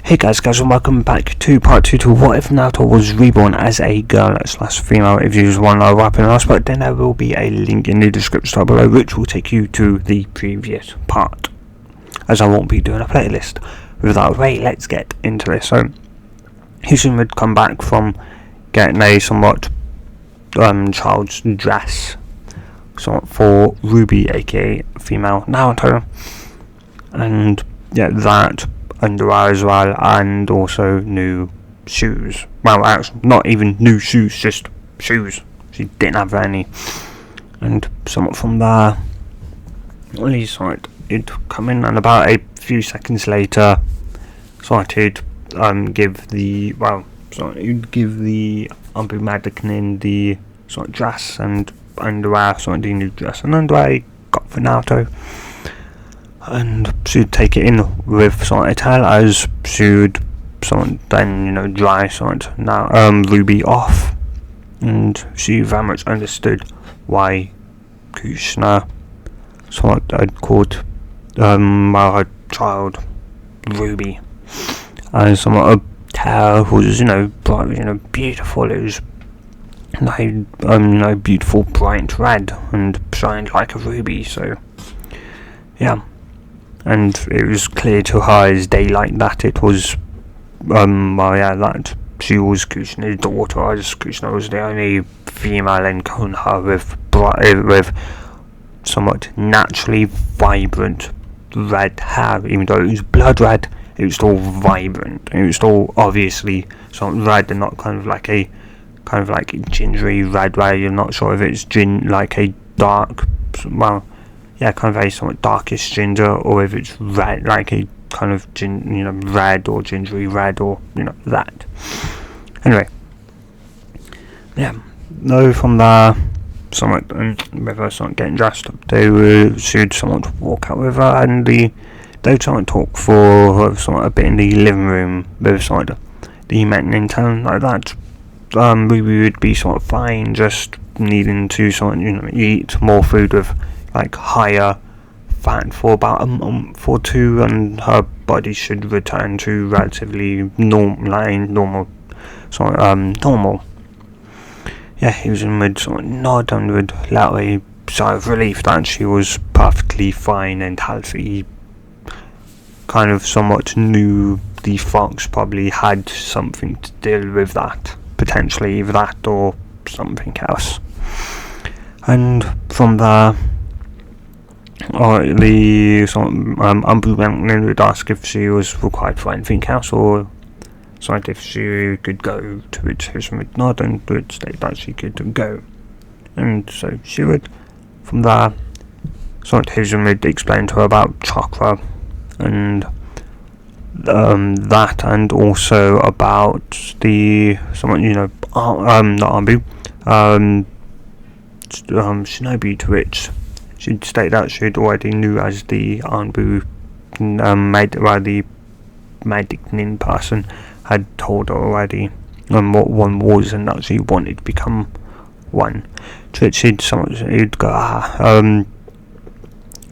Hey guys and welcome back to part 2 to What If Naruto Was Reborn as a girl / female. If you just want to wrap in last part, then there will be a link in the description below which will take you to the previous part, as I won't be doing a playlist. Without wait, let's get into this. So Houston would come back from getting a somewhat child's dress for Ruby, aka female Naruto, and yeah, that underwear as well, and also new shoes. Well, actually, not even new shoes, just shoes. She didn't have any. And somewhat from there, at least it'd come in, and about a few seconds later, it'd give the Umbu Madikinin the dress and underwear, the new dress and underwear he got for Naruto. And she'd take it in with a towel as she'd then dry Ruby off, and she very much understood why Kushina had called her child Ruby, as a towel was bright, beautiful. It was beautiful bright red and shined like a ruby. So yeah. And it was clear to her as daylight that it was, that she was Kushina's daughter, as Kushina was the only female in Konoha with somewhat naturally vibrant red hair. Even though it was blood red, it was still vibrant. It was still obviously red, and not kind of like a gingery red, where you're not sure if it's like a dark, kind of a somewhat darkish ginger, or if it's red, like a kind of red or gingery red, or that. Anyway, yeah. No, from there, with her getting dressed up, she'd walk out with her, and they'd talk for a bit in the living room with the men in town like that. We would be fine, just needing to eat more food with higher fat for about a month or two, and her body should return to relatively normal. Yeah, he was in mid nod and would let a sigh of relief that she was perfectly fine and healthy. Kind of somewhat knew the fox probably had something to deal with that, potentially either that or something else. And from there, the Umbu Madikinin would ask if she was required for anything else, or if she could go, to which Houston would nod and would state that she could go. And so she would. From there, Houston would explain to her about chakra and that, and also about the shinobi, to which she'd state that she'd already knew as the Umbu the Madikinin person had told her already what one was, and that she wanted to become one. To which he'd go,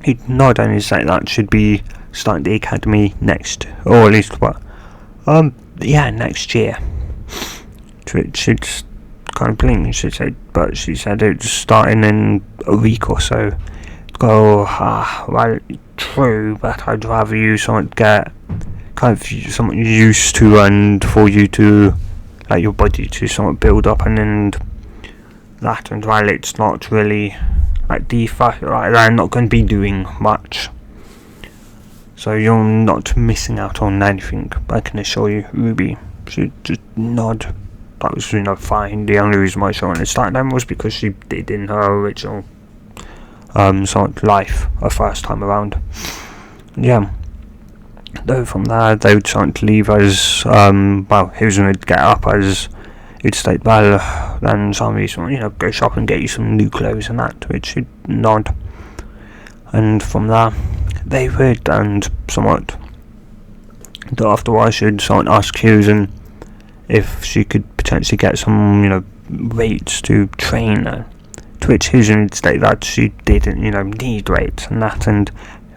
he'd nod and he'd say that she'd be starting the academy next, or at least next year. To which she'd kind of blink, she said it's starting in a week or so. Go, well, true, but I'd rather you get something used to, and for you to your body to build up, and then that, and while it's not really they're not going to be doing much, so you're not missing out on anything, I can assure you. Ruby, she just nod. That was fine. The only reason why she wanted to start them was because she did in her original life, her first time around. Yeah. Though from there they would leave as Houston would get up as he'd state, well, then somebody go shop and get you some new clothes and that, which he'd nod. And from there they would, and after a while she'd ask Houston if she could potentially get some weights to train her, to which Houston would state that she didn't need weights and that, and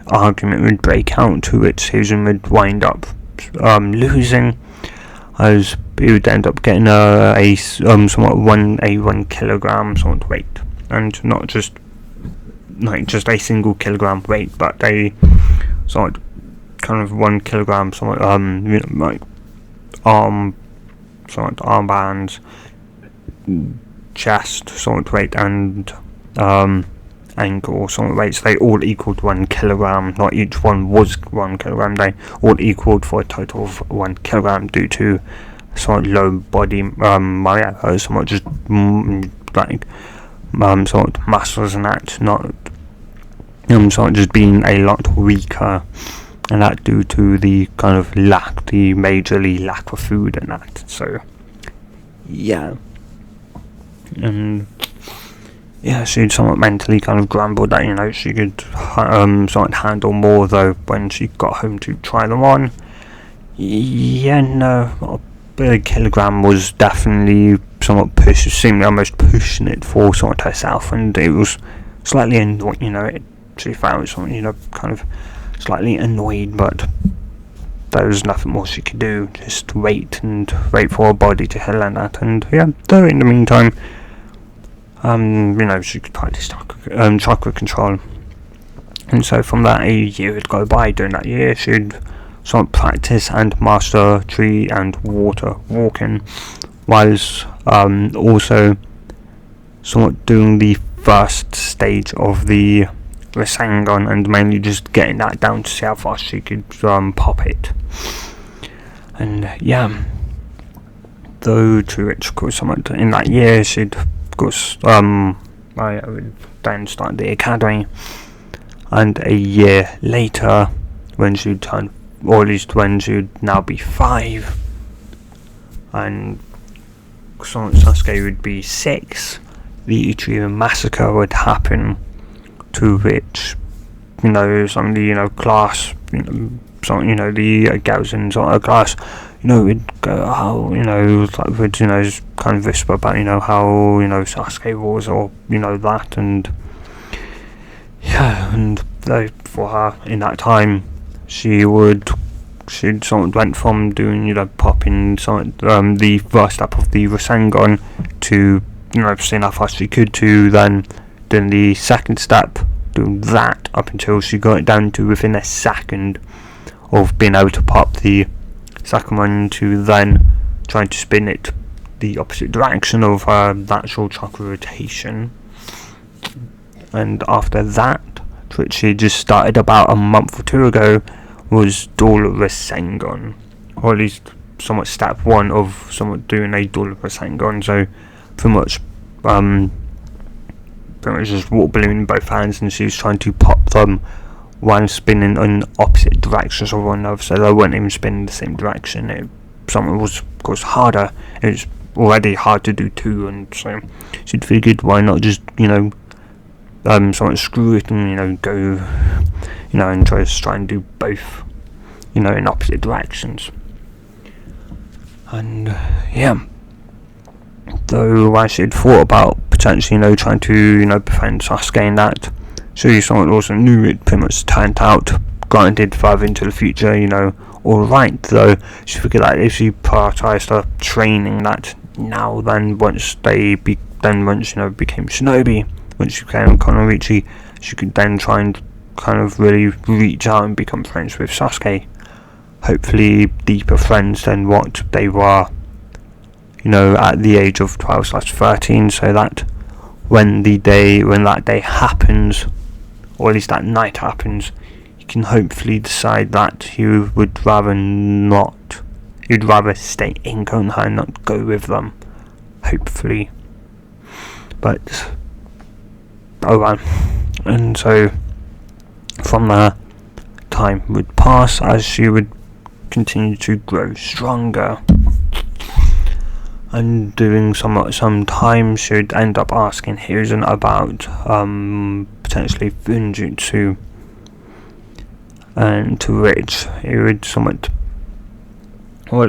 argument would break out, to which Houston would wind up losing, as he would end up getting a somewhat 1 kilogram sort of weight, and not just like just a single kilogram weight, but a sort of kind of 1 kilogram somewhat like armbands, chest sort of weight, and ankle sort of weights. They all equaled 1 kilogram. Not each one was 1 kilogram. They all equaled for a total of 1 kilogram due to sort of low body somewhat just like sort of muscles and that, not sort of just being a lot weaker, and that due to the kind of the majorly lack of food and that. So yeah, and yeah, she'd somewhat mentally kind of grumbled that she could sort of handle more, though when she got home to try them on, a kilogram was definitely somewhat seemed almost pushing it for sort of herself, and it was slightly annoying. She found something kind of slightly annoyed, but there was nothing more she could do. Just wait for her body to heal and that. And yeah, though in the meantime, she could practice chakra control. And so from that, a year would go by. During that year, she'd sort of practice and master tree and water walking, whilst also somewhat doing the first stage of the Rasengan, and mainly just getting that down to see how fast she could pop it. And yeah, though to which of course in that year she'd of course I would then start the academy, and a year later, when she'd turn, or at least when she'd now be 5, and Sasuke would be 6, the Ichiran massacre would happen, to which some of the class, the girls in sort of class would go how would kind of whisper about how Sasuke was, or that, and yeah, and for her in that time she'd sort of went from doing popping the first step of the Rasengan to seeing how fast she could, to then doing the second step, doing that up until she got it down to within a second of being able to pop the second one, to then trying to spin it the opposite direction of the actual chakra rotation. And after that, which she just started about a month or 2 ago, was dual Rasengan, or at least somewhat step 1 of somewhat doing a dual Rasengan. So pretty much just water balloon in both hands, and she was trying to pop them while spinning in opposite directions of one another, so they weren't even spinning the same direction. Something was of course harder. It was already hard to do 2, and so she'd figured why not just somewhat screw it and go and try and do both in opposite directions. And yeah, though I should thought about potentially trying to befriend Sasuke and that, she someone also knew it pretty much turned out, granted further into the future, alright, though she figured that if she prioritised her training that now, then once became shinobi, once she became Konoichi, she could then try and kind of really reach out and become friends with Sasuke, hopefully deeper friends than what they were at the age of 12/13, so that when that day happens, or at least that night happens, you can hopefully decide that he would rather stay in Konoha and not go with them, hopefully. But oh well. And so from there, time would pass as she would continue to grow stronger, and doing some time she would end up asking Hiruzen about potentially Funjutsu, and to which he would somewhat tell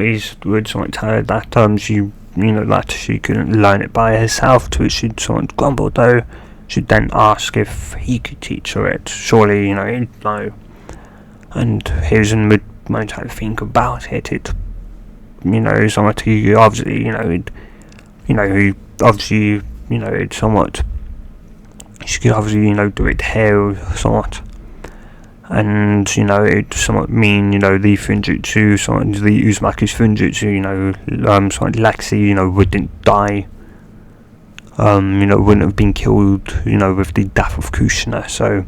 her that she that she couldn't learn it by herself, to which she'd somewhat grumbled, though she'd then ask if he could teach her it. Surely he'd know. And Hiruzen would when I think about it, somewhat he obviously, he obviously, it's somewhat, she could obviously, do it here somewhat, and, it somewhat mean, the Funjutsu, somewhat the Uzumaki's Funjutsu, somewhat Lexi, wouldn't die, wouldn't have been killed, with the death of Kushina. So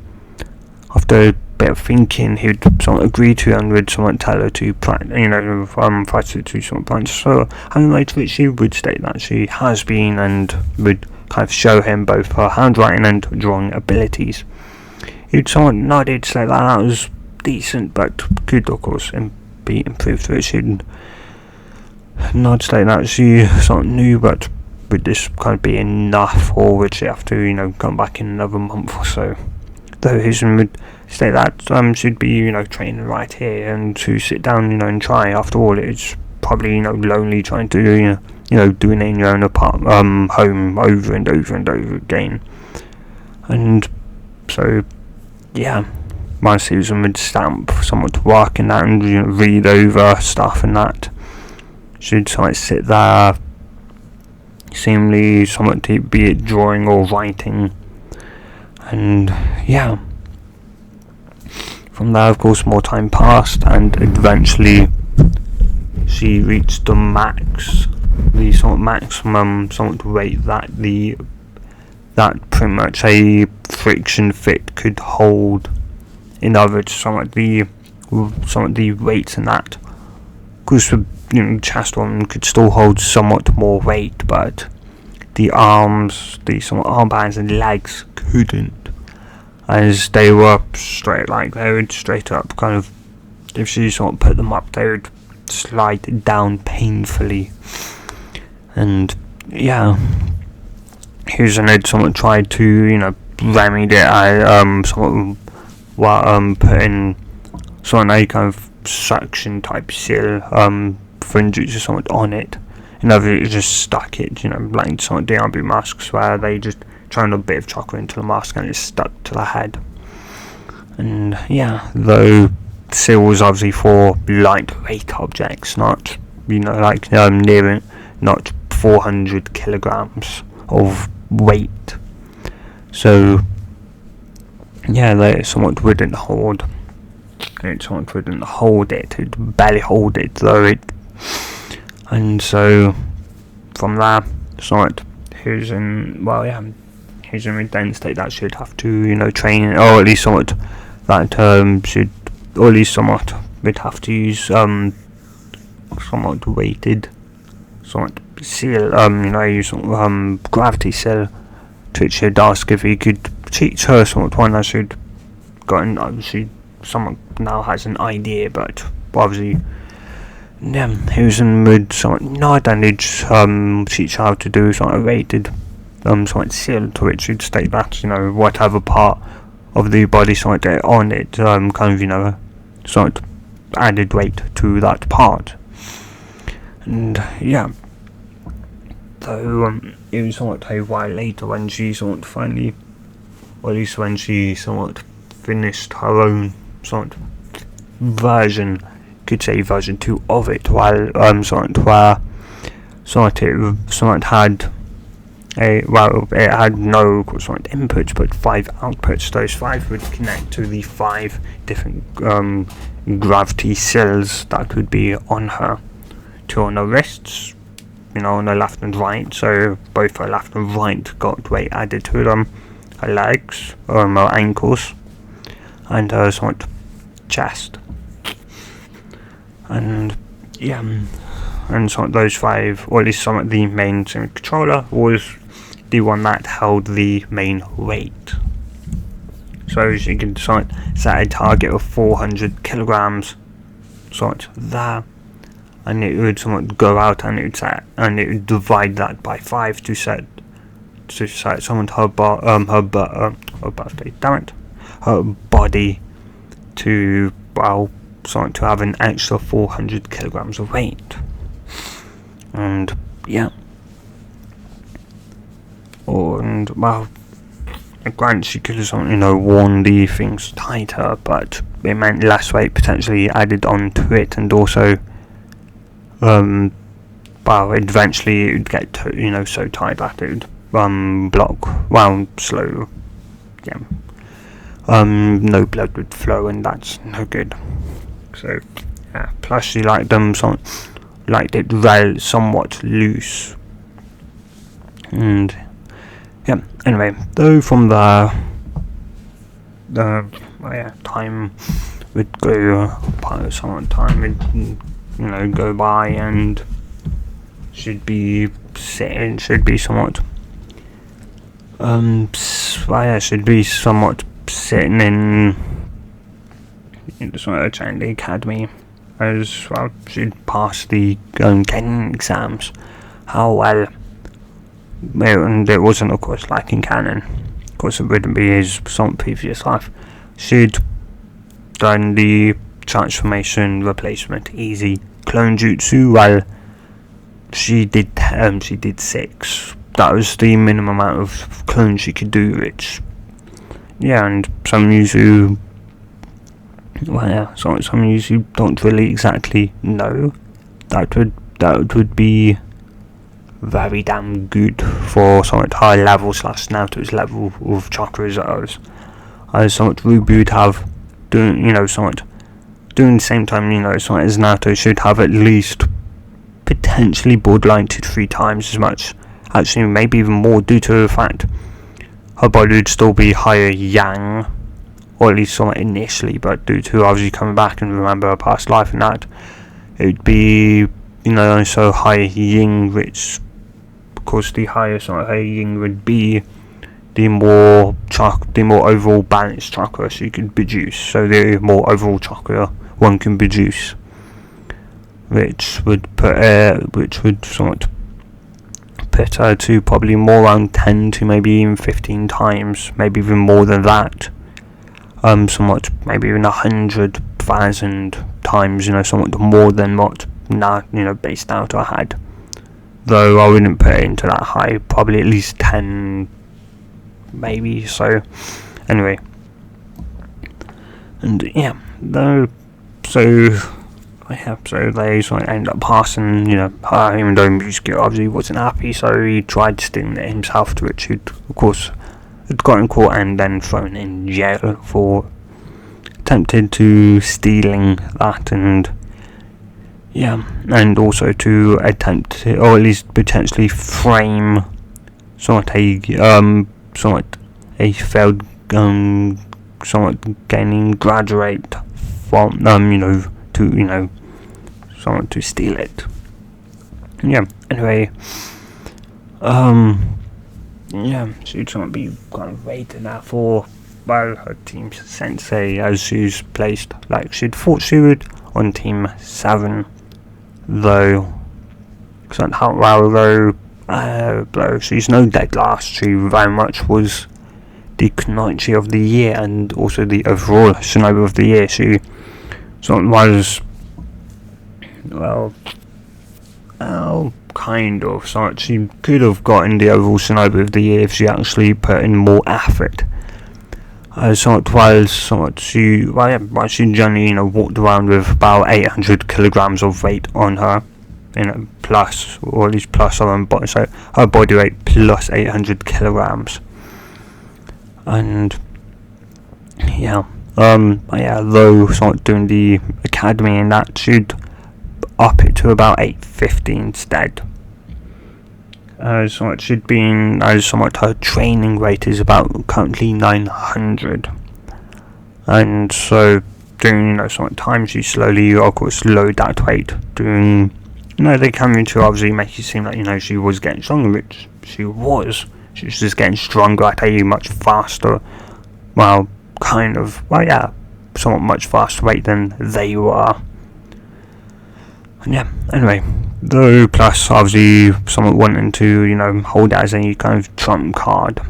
after a bit of thinking, he'd somewhat agree to, and would somewhat tell her to practice, to somewhat practice. So, and later which she would state that she has been, and would kind of show him both her handwriting and drawing abilities. He'd somewhat nodded, say that was decent, but could of course be improved. Which he'd nod, say that she somewhat knew, but would this kind of be enough, or would she have to, come back in another month or so? Though Hizen would state that she'd be, training right here, and to sit down, and try. After all, it's probably, lonely trying to, doing it in your own home over and over and over again. And so, yeah, my Susan would stamp somewhat working that and read over stuff and that. She'd somewhat sit there, seemingly somewhat to be it drawing or writing, and yeah. From there, of course, more time passed, and eventually she reached the max, the sort of maximum somewhat weight that pretty much a friction fit could hold. In other words, somewhat the weights and that. Of course, the chest one could still hold somewhat more weight, but the arms, the somewhat armbands and legs couldn't, as they were straight, like they would straight up kind of, if she sort of put them up, they would slide down painfully. And yeah, Houston had somewhat tried to, remedy it. I somewhat put in sort of a kind of suction type seal Funjutsu somewhat on it. In other words, it just stuck it, like some DRB masks where they just thrown a bit of chocolate into the mask and it stuck to the head. And yeah, though seal was obviously for lightweight objects, not like near not 400 kilograms of weight. So yeah, they somewhat wouldn't hold. It somewhat wouldn't hold it. It would barely hold it, though it. And so from there, somewhat Hizen would then state that she'd have to, train, or at least somewhat that should, or at least somewhat would have to use somewhat weighted, somewhat seal, use gravity seal, to which she'd ask if he could teach her somewhat one that she'd gotten. She somewhat now has an idea, but obviously. Hizen would somewhat nod and he'd teach her how to do somewhat weighted somewhat seal, to which he'd state that, whatever part of the body somewhat on it, kind of, somewhat added weight to that part. And yeah, though it was somewhat a while later when she somewhat finally, or at least when she somewhat finished her own somewhat version, could say version 2 of it, while somewhat where somewhat had it had no somewhat inputs but 5 outputs. Those 5 would connect to the 5 different gravity cells that would be on her, 2 on her wrists, on her left and right, so both her left and right got weight added to them, her legs, her ankles, and her somewhat chest. And yeah, and so those 5, or at least some of the main controller, was the one that held the main weight. So she can set a target of 400 kilograms, there, and it would somewhat go out and it would divide that by 5 to set someone her body to to have an extra 400 kilograms of weight. And yeah, granted she could have worn the things tighter, but it meant less weight potentially added onto it, and also eventually it would get so tight that it would block slow, no blood would flow, and that's no good. So yeah, plus she liked them liked it somewhat loose, and yeah, anyway, though from there time would go, time would go by, and should be somewhat sitting in the academy as well. She'd pass the canon exams. How well, and it wasn't of course like in canon, of course it wouldn't be his previous life. She'd done the transformation replacement easy clone jutsu. Well, she did 6. That was the minimum amount of clones she could do, which and some Yuzu don't really exactly know. That would be very damn good for somewhat high level / Naruto's level of chakras. As somewhat Ruby would have doing the same time, somewhat as Naruto should have at least potentially borderline 2 to 3 times as much, actually maybe even more, due to the fact her body would still be higher yang, or at least somewhat initially, but due to obviously coming back and remember her past life and that, it would be so higher yin, which of course the higher yin would be, the more overall balanced chakra she could produce, so the more overall chakra one can produce, which would somewhat put her to probably more around 10 to maybe even 15 times, maybe even more than that, somewhat maybe even 100,000 times, somewhat more than what base Naruto had. Though I wouldn't put it into that high, probably at least 10 maybe. So anyway, and so they end up passing, her, even though Musuke obviously wasn't happy, so he tried stealing it himself, to which he'd of course had gotten caught and then thrown in jail for attempted to stealing that, and also to attempt to, or at least potentially frame somewhat a failed gaining graduate from to someone to steal it. Anyway, she'd somewhat be kind of waiting there for her team sensei, as she's placed, like she'd thought she would, on team 7, though she's no dead last. She very much was the Kunoichi of the year, and also the overall Shinobi of the year. She was kind of, so she could have gotten the overall Shinobi of the year if she actually put in more effort. She generally walked around with about 800 kilograms of weight on her, plus, or at least plus her own body, so her body weight plus 800 kilograms, and though doing the academy and that, she'd up it to about 850 instead. Her training rate is about currently 900, and so during times she slowly, of course, lowered that weight. Doing they come to obviously make it seem like she was getting stronger, which she was. She was just getting stronger at a much faster, somewhat much faster rate than they were. And anyway, though, plus obviously someone wanting to hold it as any kind of trump card,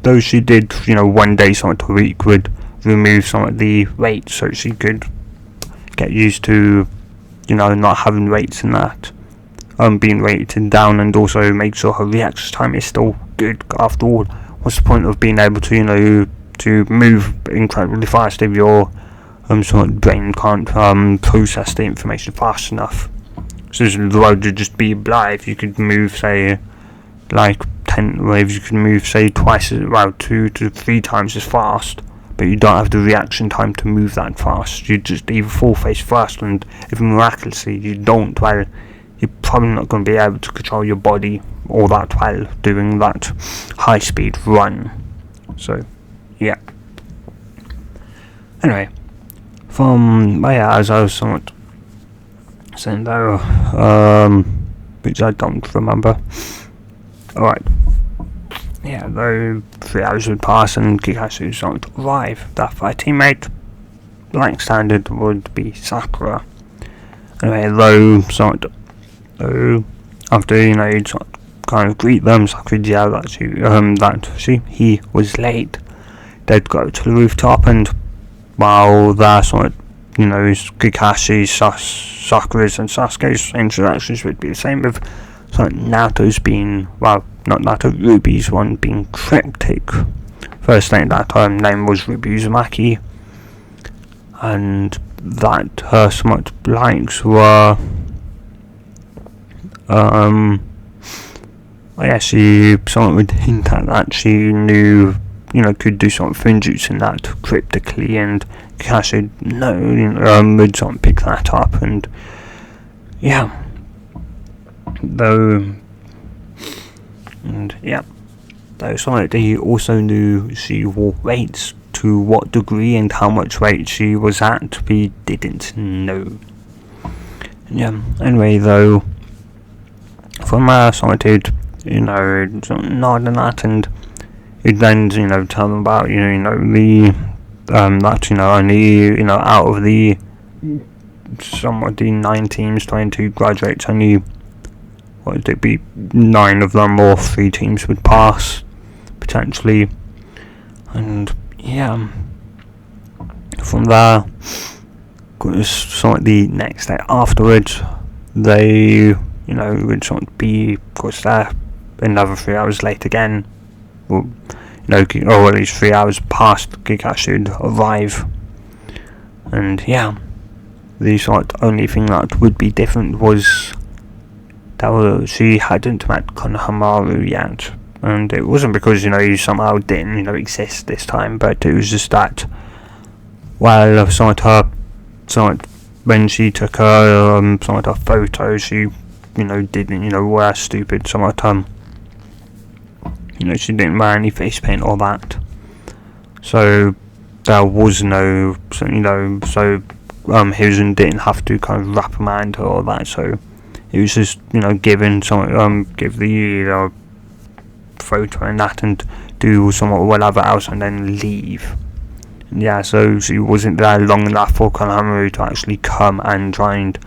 though she did one day somewhat a week would remove some of the weight so she could get used to not having weights and that, being weighted down, and also make sure her reaction time is still good. After all, what's the point of being able to to move incredibly fast if you're sort of brain can't process the information fast enough. So the world would just be alive. You could move, say, like 10 waves. You could move, say, twice, 2 to 3 times as fast, but you don't have the reaction time to move that fast. You just either fall face first, and if miraculously you don't, well, you're probably not going to be able to control your body all that well doing that high speed run. So, yeah. Anyway, as I was somewhat saying though, which I don't remember. Alright. Yeah, though 3 hours would pass and Kakashi would not arrive. That my teammate, like standard, would be Sakura. Anyway, after, you'd sort of kind of greet them, Sakura would yell that he was late. They'd go to the rooftop, and while they're sort of, Kakashi, Sakura's and Sasuke's introductions would be the same, with sort of Naruto's being, not Naruto, Ruby's one being cryptic. First thing, that name was Ruby Uzumaki, and that her somewhat likes were, she somewhat would hint at that she knew, could do some finjutsu in that cryptically, and Kakashi would sort of pick that up, and he also knew she wore weights. To what degree and how much weight she was at, we didn't know. Anyway, though, from our side, he'd, nod and that, and he'd then, tell them about, only, out of the, somewhat the 9 teams trying to graduate, only, what would it be, 9 of them or 3 teams would pass, potentially, and, from there, sort of the next day afterwards, they, would sort of be, of course, there another 3 hours late again, or at least 3 hours past Kakashi would arrive, and the sort of only thing that would be different was that she hadn't met Konohamaru yet. And it wasn't because, he somehow didn't, exist this time, but it was just that, when she took her, her photo, she, didn't, wear stupid, she didn't wear any face paint or that. So, there was no, Hiruzen didn't have to kind of wrap around her or that, so it was just, give the, photo and that, and do whatever else, and then leave. So she wasn't there long enough for Konohamaru to actually come and try and,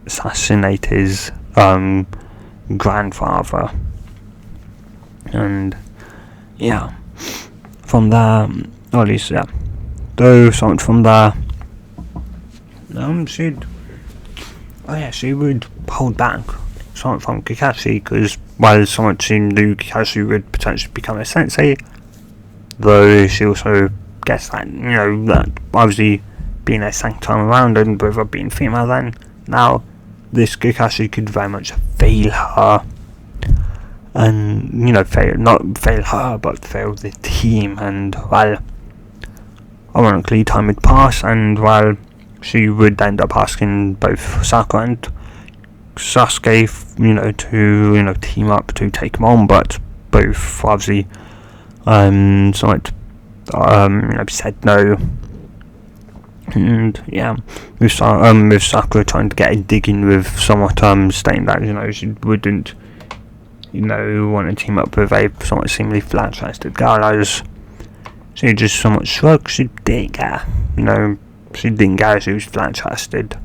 assassinate his grandfather. And from there, or at least though something from there, she would hold back something from Kakashi, because while someone she knew Kakashi would potentially become a sensei, though she also gets that, that obviously being a second time around, and with her being female then, now this Kakashi could very much fail her, and, not fail her, but fail the team, and, ironically, time would pass, and, she would end up asking both Sakura and Sasuke, to, team up to take him on, but both obviously, said no. And with Sakura trying to get a dig in with somewhat, stating that, she wouldn't, want to team up with a somewhat seemingly flat-chested girl, as she just somewhat shrugged. She didn't care, she didn't care, she was flat-chested.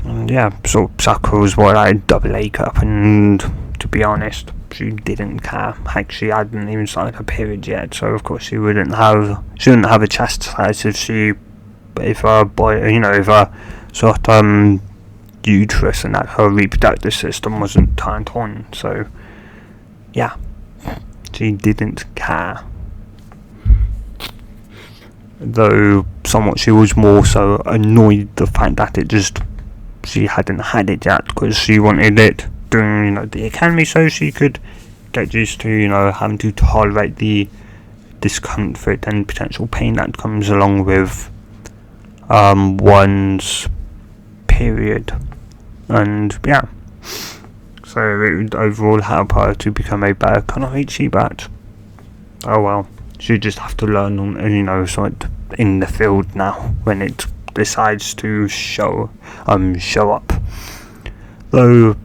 And so Sakura was more like a double A cup, and to be honest, she didn't care. Heck, she hadn't even started her period yet, so of course she wouldn't have a chest size if her sort uterus and that her reproductive system wasn't turned on. So she didn't care. though somewhat she was more so annoyed the fact that she hadn't had it yet, because she wanted it during the academy so she could get used to having to tolerate the discomfort and potential pain that comes along with one's period. And yeah, so it would overall help her to become a better Kunoichi, but oh well, she just have to learn on sort of in the field now when it decides to show up. Though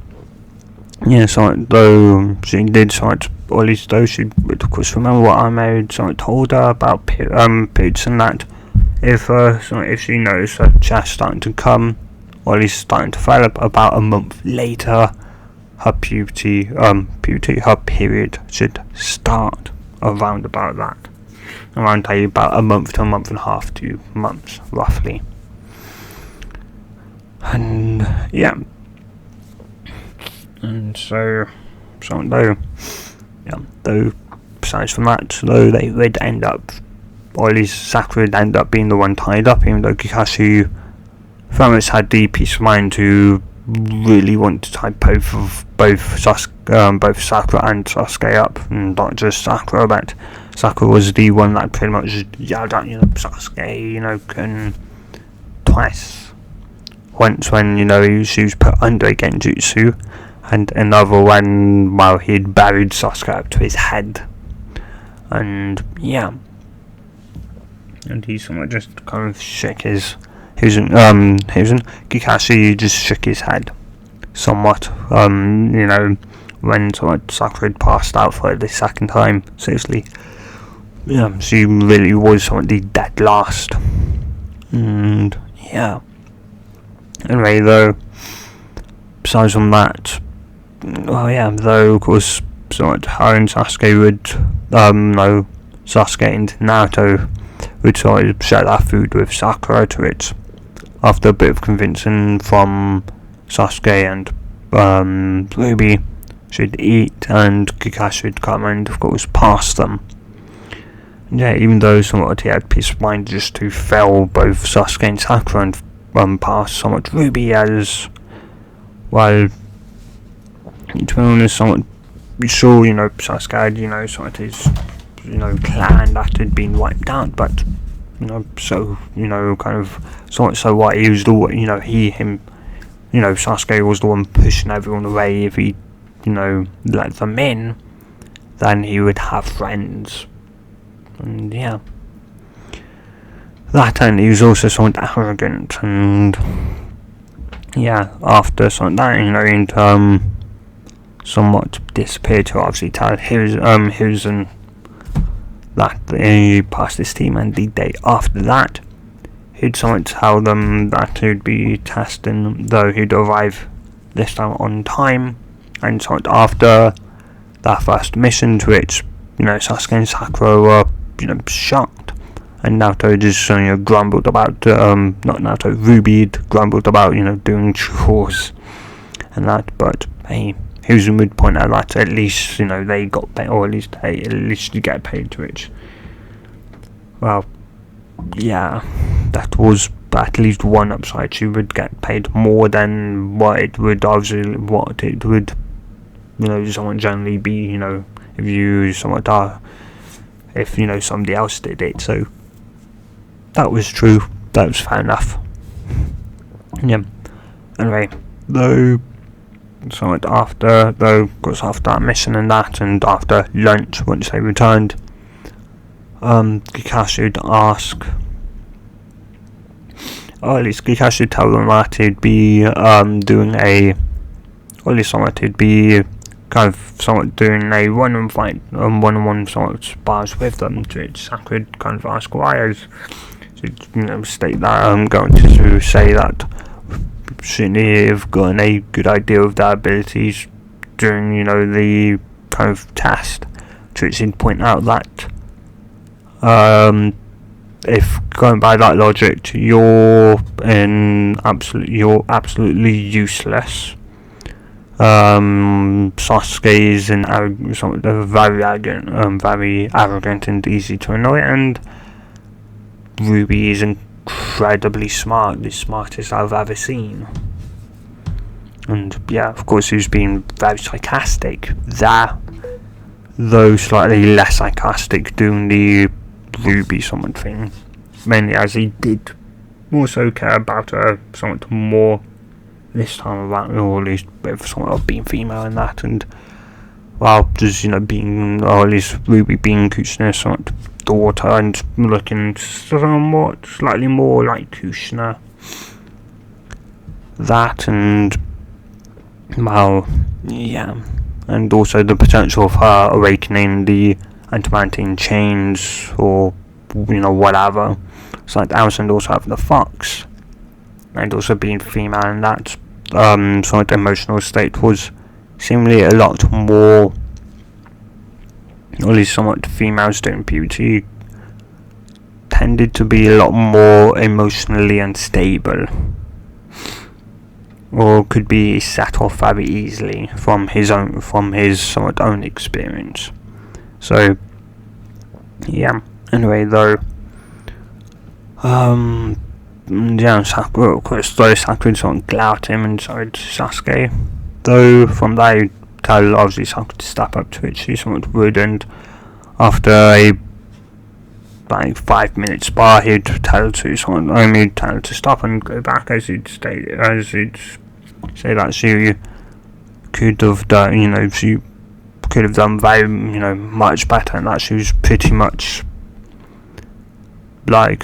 yeah, though she did or at least though she would of course remember what I made told her about periods, and that if she knows her chest starting to come, or at least starting to develop about a month later, her her period should start around about that. Around about a month to a month and a half, 2 months roughly. And yeah. And though besides from that, though they would end up, or at least Sakura would end up being the one tied up, even though Kakashi Famous had the peace of mind to really want to tie both Sakura and Sasuke up, and not just Sakura, but Sakura was the one that pretty much yelled at Sasuke, can twice. Once when she was put under a genjutsu, and another one while he'd buried Sasuke up to his head. And yeah, and he somewhat just kind of shook his Kakashi just shook his head somewhat, when Sakura had passed out for the second time. Seriously, yeah, she really was somewhat the dead last. And yeah, anyway, though, besides from that, though of course somewhat her and Sasuke would Sasuke and Naruto would sort of share their food with Sakura, to which after a bit of convincing from Sasuke and Ruby, she'd eat, and Kakashi would come and of course pass them. And yeah, even though somewhat he had peace of mind just to fell both Sasuke and Sakura and pass somewhat Ruby, as well, to be honest, somewhat we saw Sasuke had sort of his clan that had been wiped out, but so kind of so what he was the Sasuke was the one pushing everyone away. If he let them in, then he would have friends. And yeah, that, and he was also somewhat arrogant, and yeah, after something that and somewhat disappeared to obviously tell Hiruzen that he passed his team, and the day after that he'd somewhat tell them that he'd be testing, though he'd arrive this time on time, and somewhat after that first mission, to which Sasuke and Sakura were shocked, and Naruto just grumbled about not Naruto, Ruby grumbled about doing chores and that, but hey, Hiruzen would point out that at least they got paid, or at least you get paid, to which, well, yeah, that was at least one upside. She would get paid more than what it would someone generally be if you if somebody else did it. So that was true, that was fair enough. Yeah, anyway, though somewhat after that mission and that, and after lunch, once they returned, Kakashi would ask, or at least Kakashi would tell them that he'd be doing a, or at least somewhat he'd be kind of somewhat doing a one-on-one somewhat spars with them, to which Sakura would kind of ask why, as state that I'm going to say that shouldn't he have gotten a good idea of their abilities during the kind of test, to which he'd point out that if going by that logic, you're absolutely useless. Sasuke is very arrogant and easy to annoy, and Ruby is incredibly smart, the smartest I've ever seen. And yeah, of course, he was being very sarcastic there, though slightly less sarcastic doing the Ruby somewhat thing, mainly as he did also care about her somewhat more this time around, or at least with somewhat of being female and that, and well, just being, or at least Ruby being Kushner's somewhat daughter and looking somewhat slightly more like Kushner. That and well, yeah, and also the potential of her awakening the adamantine chains, or whatever. It's like Alison also having the fox, and also being female, and that sort of emotional state was seemingly a lot more, or at least somewhat females during puberty tended to be a lot more emotionally unstable, or could be set off very easily from his somewhat own experience. So yeah, anyway, though Sakura, of course, though Sakura sort of glare at him and started Sasuke, though from there he'd tell obviously Sakura to step up to it. She somewhat would, and after a 5 minute spar, he'd tell to stop and go back, as he'd say that she could have done, she could have done very, much better, and that she was pretty much very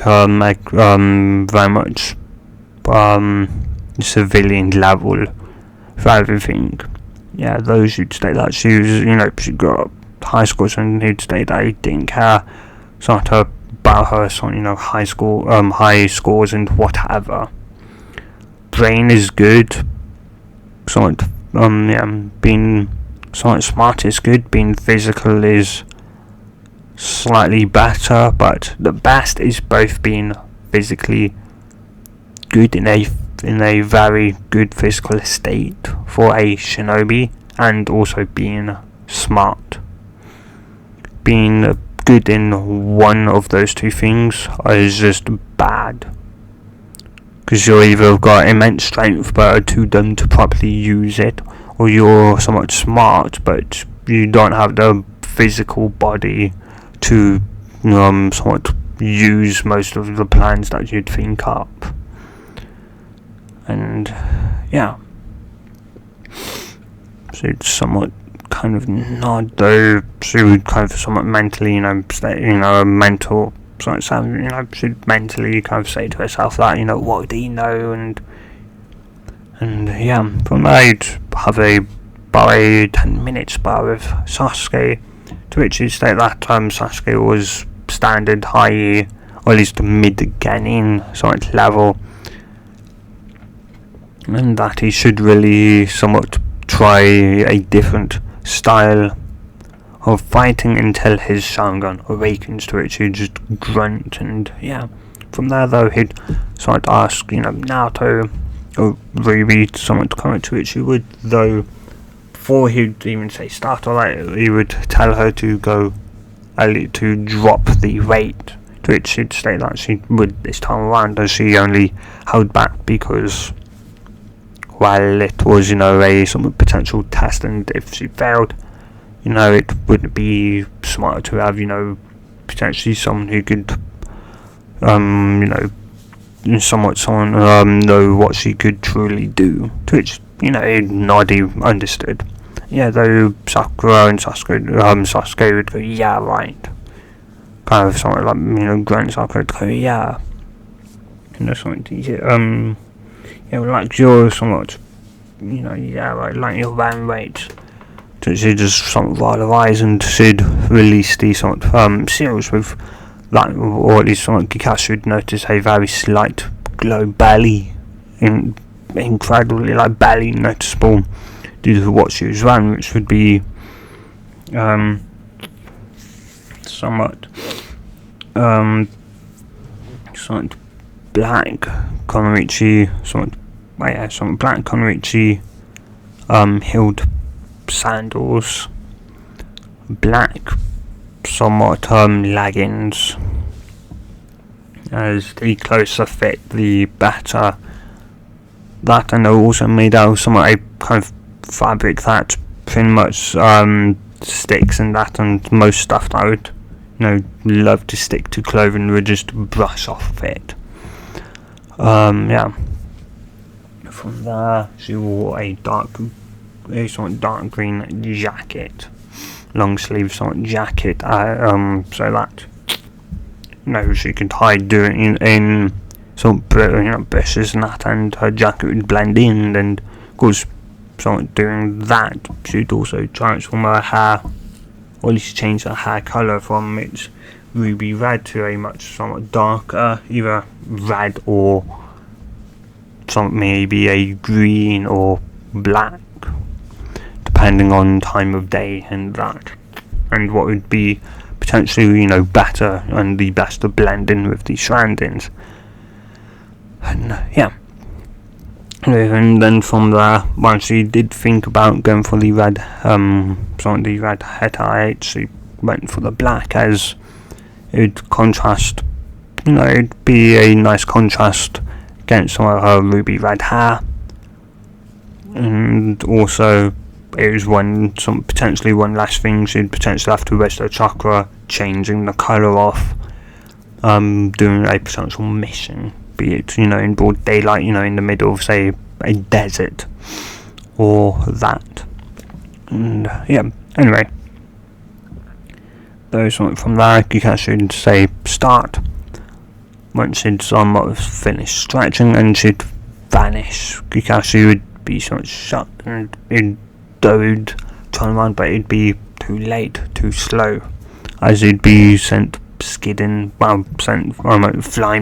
much civilian level for everything. Yeah, those who'd state that she was, she got high scores, and he'd state that he didn't care sort of about her, high scores and whatever. Brain is good, being smart is good, being physical is slightly better, but the best is both being physically good in a very good physical state for a shinobi, and also being smart. Being good in one of those two things is just bad, because you've either got immense strength but are too dumb to properly use it, or you're somewhat smart but you don't have the physical body to somewhat use most of the plans that you'd think up. And yeah, so it's somewhat kind of nod, though she would kind of somewhat mentally, mental sort of she'd mentally kind of say to herself that, what do you know, and yeah, from there I'd have a 10-minute spar with Sasuke, to which he'd state that Sasuke was standard high, or at least mid-genin sort of level, and that he should really somewhat try a different style of fighting until his Sharingan awakens, to which he'd just grunt. And yeah, from there though he'd sort of ask, Naruto or Ruby somewhat to comment, to which he would, though before he'd even say start, alright, he would tell her to go to drop the weight, to which she'd state that she would this time around, as she only held back because, well, it was, a some potential test, and if she failed, it wouldn't be smart to have, potentially someone who could, someone know what she could truly do, to which, Noddy understood. Yeah, though Sakura and Sasuke would go, yeah, right. Kind of something like, grunt. Sakura would go, yeah. Something, yeah, like you're somewhat, yeah, right, like your van rate. So she'd just somewhat roll her eyes, and she'd release the sort of seals with that, or at least somewhat Kakashi would notice a very slight glow, barely incredibly barely noticeable due to what she was wearing, which would be somewhat black Konrichi, somewhat black Konrichi heeled sandals, black somewhat leggings, as the closer fit, the better. That, and they're also made out of somewhat a kind of fabric that pretty much sticks, and that, and most stuff that I would, love to stick to clothing would just brush off of it. Yeah. From there, she wore a somewhat dark green jacket, long sleeve somewhat jacket, so that she could hide doing in some bushes and that, and her jacket would blend in, and of course, somewhat doing that, she'd also transform her hair, or at least change her hair colour from its ruby red to a much somewhat darker, either red or maybe a green or black, depending on time of day and that, and what would be potentially better and the best to blend in with the surroundings. And and then from there, once she did think about going for the red head, she went for the black, as it would contrast, it'd be a nice contrast against some of her ruby red hair, and also it was potentially one less thing she'd potentially have to waste her chakra changing the colour off, doing a potential mission, be it in broad daylight, in the middle of, say, a desert or that. And anyway, those from there, Kikashi would say start. Once she'd somewhat finished stretching, and she'd vanish. Kikashi would be somewhat shocked, and he'd turn around, but it'd be too late, too slow, as he'd be sent flying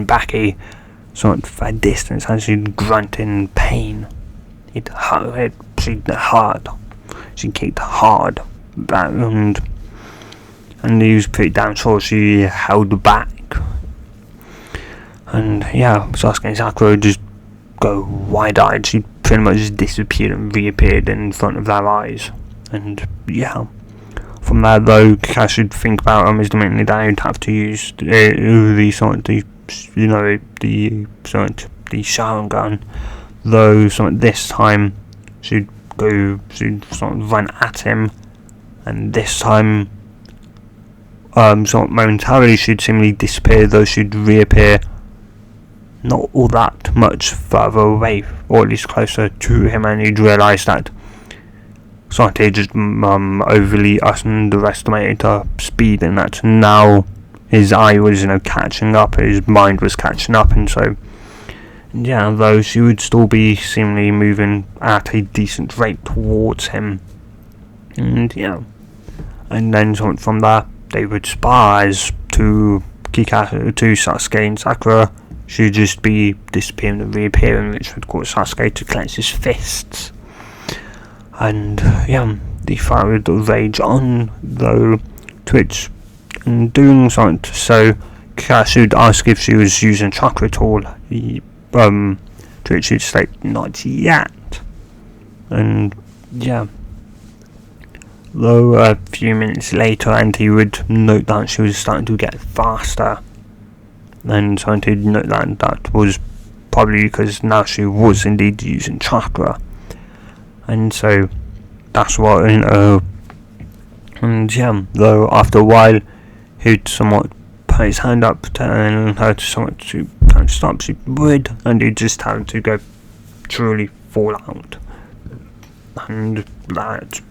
back a somewhat far distance, as she'd grunt in pain. She kicked hard, and he was pretty damn sure she held back. And Sasuke and Sakura would just go wide-eyed. She pretty much just disappeared and reappeared in front of their eyes. And from there, though, Kakashi would think about immediately that he'd have to use the Sharingan. Though this time she'd run at him, and this time momentarily she'd seemingly disappear, though she'd reappear not all that much further away, or at least closer to him, and he'd realise that Sasuke just overly underestimated her speed, and that now his eye was catching up, his mind was catching up, and so though she would still be seemingly moving at a decent rate towards him, and then from there they would spar, as to Sasuke and Sakura, she'd just be disappearing and reappearing, which would cause Sasuke to clench his fists. And the fight would rage on, though, to which, in doing something, so Kakashi would ask if she was using chakra at all, to which she'd state, not yet. And though a few minutes later, and he would note that she was starting to get faster, and so he'd note that was probably because now she was indeed using chakra, and so that's what, though after a while he'd somewhat put his hand up, telling her to stop, she would, and he'd just have to go truly fall out, and that,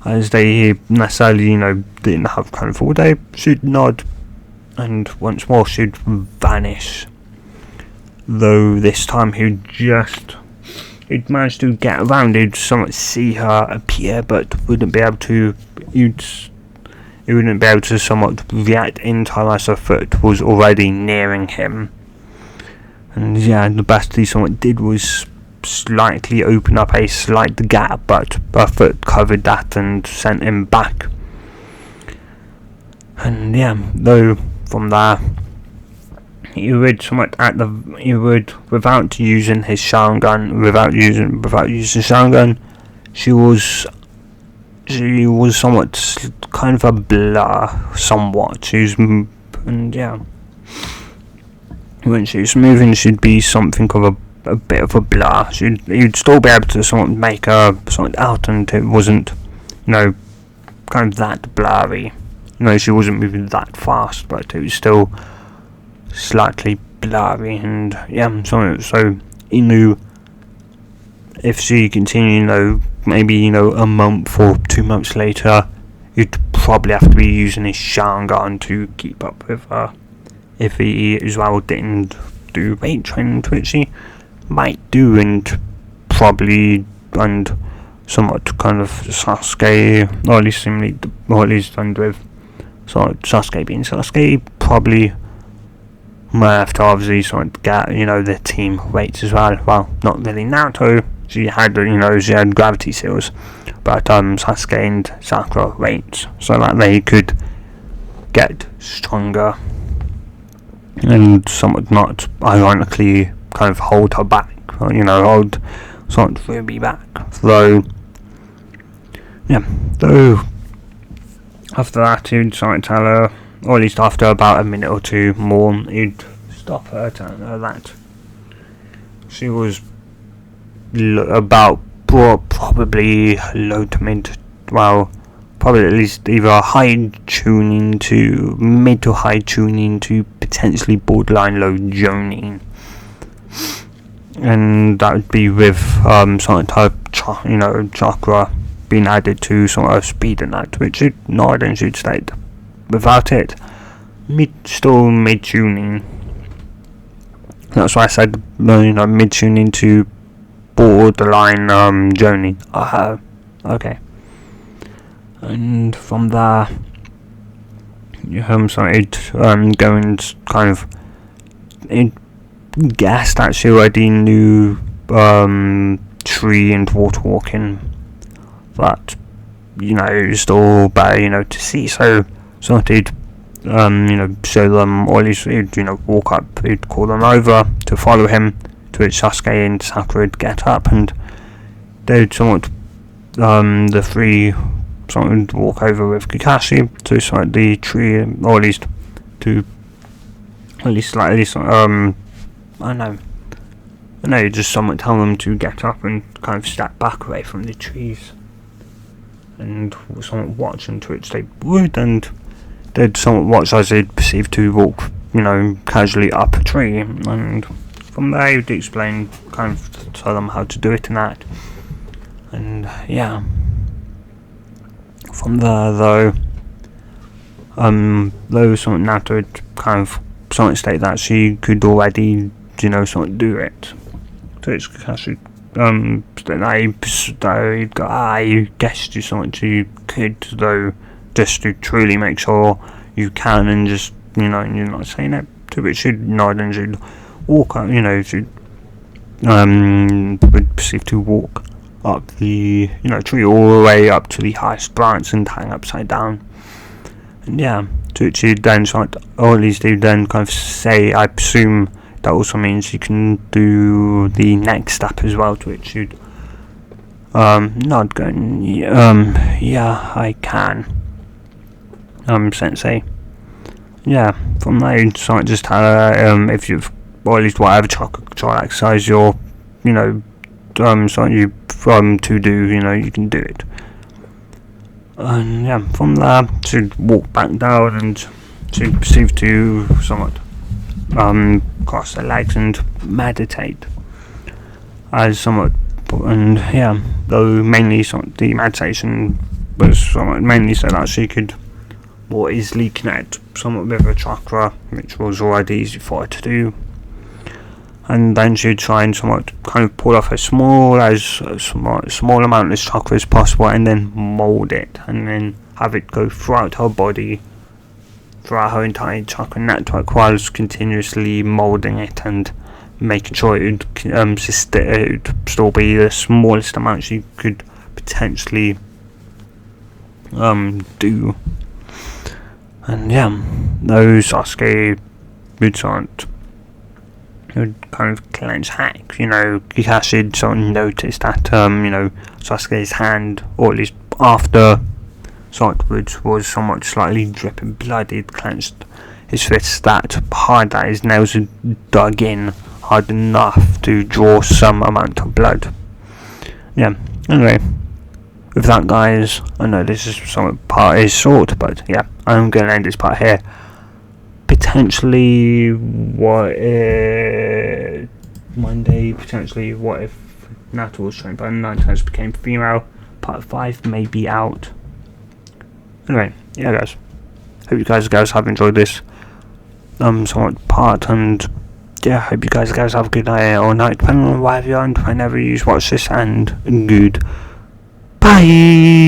as they necessarily, didn't have kind of all day, she'd nod, and once more she'd vanish, though this time he'd managed to get around, he'd somewhat see her appear, but wouldn't be able to somewhat react in time, as her foot was already nearing him. And the best he somewhat did was slightly open up a slight gap, but her foot covered that and sent him back. And though from there he would without using his Sharingan, without using Sharingan, she was somewhat kind of a blur, somewhat. She was, and when she was moving, she'd be something of a bit of a blur. You'd still be able to sort of make her something out, and it wasn't, kind of that blurry. She wasn't moving that fast, but it was still slightly blurry, and so he knew if she continued, maybe a month or 2 months later, he'd probably have to be using his Sharingan to keep up with her. If he as well didn't do weight training, which he might do, and probably, and somewhat kind of Sasuke, or at least and with Sasuke being Sasuke, probably might have to obviously sort of get the team weights as well. Well, not really Naruto. She had gravity seals, but Sasuke and Sakura weights, so that they could get stronger and somewhat not ironically kind of hold her back, hold sort of Ruby back. Though after that he'd sort of tell her, or at least after about a minute or two more, he'd stop her, telling her that she was about probably low to mid, probably at least either high tuning to mid to high tuning to potentially borderline low joning, and that would be with some type chakra being added to some of speed and that, which Norden should state. Without it, still mid tuning. That's why I said mid tuning to borderline joning. Okay. And from there, go and kind of guessed that she already knew tree and water walking, but it was still better to see. So he'd show them, or at least he'd walk up, he'd call them over to follow him, to which Sasuke and Sakura would get up, and they'd somewhat the three would walk over with Kakashi to the tree, or at least just somewhat tell them to get up and kind of step back away from the trees, and somewhat watch, and to which they would, and they'd somewhat watch as they'd perceive to walk, casually up a tree, and from there he'd explain, kind of tell them how to do it and that, and from there though, Naruto would kind of state that she could already, do it. So it's Kakashi, I guess you could, though, just to truly make sure you can, and just, you're not saying it, to which she'd nod and she'd walk up, she'd, would proceed to walk up the, tree all the way up to the highest branch and hang upside down. And to which he'd then or at least he'd then kind of say, I presume that also means you can do the next step as well, to which you'd nod going, I can, sensei. From there you'd just tell her, if you've, or at least whatever trial exercise you're, to do, you can do it. And from there she'd walk back down, and she'd proceed to somewhat cross her legs and meditate, as somewhat, and though mainly the meditation was somewhat mainly so that she could more easily connect somewhat with her chakra, which was already easy for her to do. And then she'd try and somewhat kind of pull off as small amount of chakra as possible, and then mold it, and then have it go throughout her body, throughout her entire chakra network, whilst continuously molding it and making sure it would still be the smallest amount she could potentially do. And those Sasuke would kind of clench hack. Kakashi sort of noticed that Sasuke's hand, or at least after Swords was somewhat slightly dripping blood, he'd clenched his fist that hard that his nails are dug in hard enough to draw some amount of blood. Yeah, anyway, with that, guys, I know this is some part is short, but yeah, I'm going to end this part here. Potentially, Monday, potentially, what if Naruto was trained by 9 times became female? Part 5 may be out. Anyway, yeah, guys, hope you guys have enjoyed this somewhat part, and yeah, hope you guys have a good night or night, depending on wherever you are and whenever you watch this, and good bye.